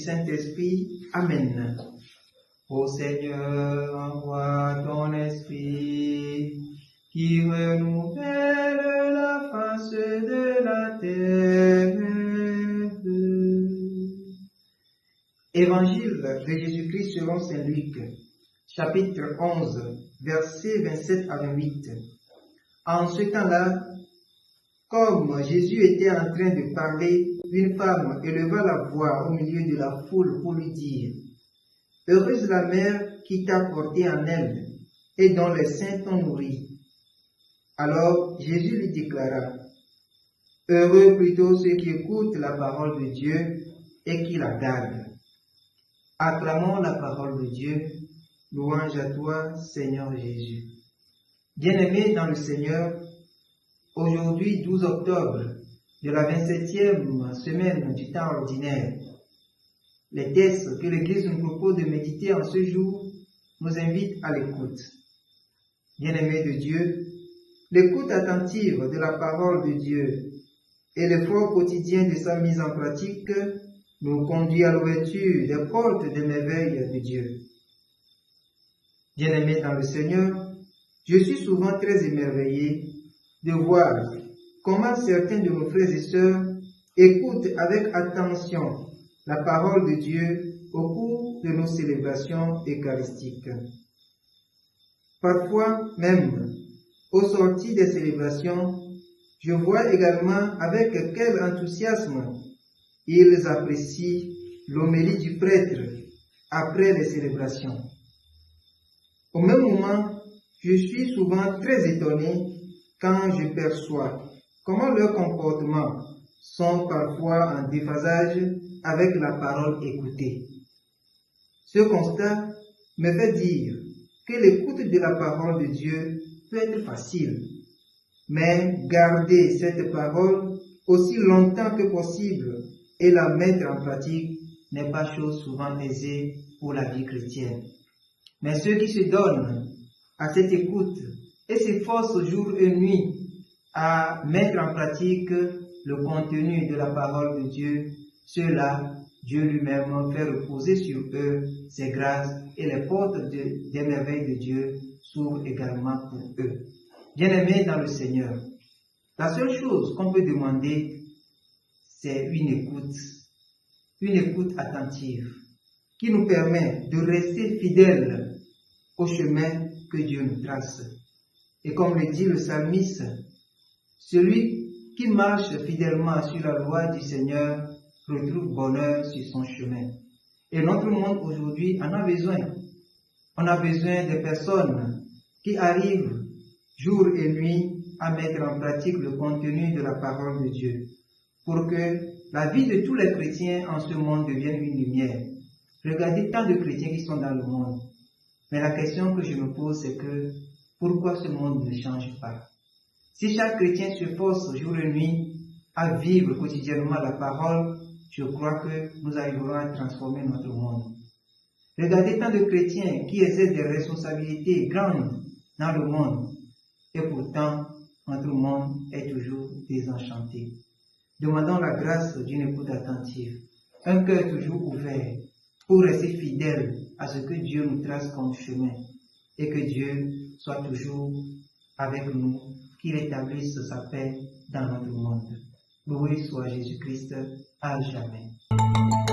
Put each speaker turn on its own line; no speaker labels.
Saint-Esprit. Amen. Ô Seigneur, envoie ton esprit qui renouvelle la face de la terre. Évangile de Jésus-Christ selon Saint Luc, chapitre 11, versets 27 à 28. En ce temps-là, comme Jésus était en train de parler, une femme éleva la voix au milieu de la foule pour lui dire: Heureuse la mère qui t'a porté en elle et dont les seins t'ont nourri. Alors Jésus lui déclara: Heureux plutôt ceux qui écoutent la parole de Dieu et qui la gardent. Acclamons la parole de Dieu. Louange à toi, Seigneur Jésus. Bien-aimés dans le Seigneur, aujourd'hui 12 octobre de la 27e semaine du temps ordinaire, les textes que l'Église nous propose de méditer en ce jour nous invitent à l'écoute. Bien-aimés de Dieu, l'écoute attentive de la parole de Dieu et l'effort quotidien de sa mise en pratique nous conduit à l'ouverture des portes des merveilles de Dieu. Bien-aimés dans le Seigneur, je suis souvent très émerveillé de voir comment certains de nos frères et sœurs écoutent avec attention la parole de Dieu au cours de nos célébrations eucharistiques. Parfois même, au sortir des célébrations, je vois également avec quel enthousiasme ils apprécient l'homélie du prêtre après les célébrations. Au même moment, je suis souvent très étonné quand je perçois comment leurs comportements sont parfois en déphasage avec la parole écoutée. Ce constat me fait dire que l'écoute de la parole de Dieu peut être facile, mais garder cette parole aussi longtemps que possible et la mettre en pratique n'est pas chose souvent aisée pour la vie chrétienne. Mais ceux qui se donnent à cette écoute et s'efforcent jour et nuit à mettre en pratique le contenu de la parole de Dieu, ceux-là, Dieu lui-même fait reposer sur eux ses grâces et les portes des merveilles de Dieu s'ouvrent également pour eux. Bien-aimés dans le Seigneur, la seule chose qu'on peut demander, c'est une écoute attentive, qui nous permet de rester fidèles au chemin que Dieu nous trace. Et comme le dit le psalmiste, celui qui marche fidèlement sur la loi du Seigneur retrouve bonheur sur son chemin. Et notre monde aujourd'hui en a besoin. On a besoin de personnes qui arrivent jour et nuit à mettre en pratique le contenu de la parole de Dieu, pour que la vie de tous les chrétiens en ce monde devienne une lumière. Regardez tant de chrétiens qui sont dans le monde. Mais la question que je me pose, c'est que pourquoi ce monde ne change pas? Si chaque chrétien se force jour et nuit à vivre quotidiennement la parole, je crois que nous arriverons à transformer notre monde. Regardez tant de chrétiens qui exercent des responsabilités grandes dans le monde, et pourtant notre monde est toujours désenchanté. Demandons la grâce d'une écoute attentive, un cœur toujours ouvert pour rester fidèle à ce que Dieu nous trace comme chemin, et que Dieu soit toujours avec nous, qu'il établisse sa paix dans notre monde. Loué soit Jésus-Christ à jamais.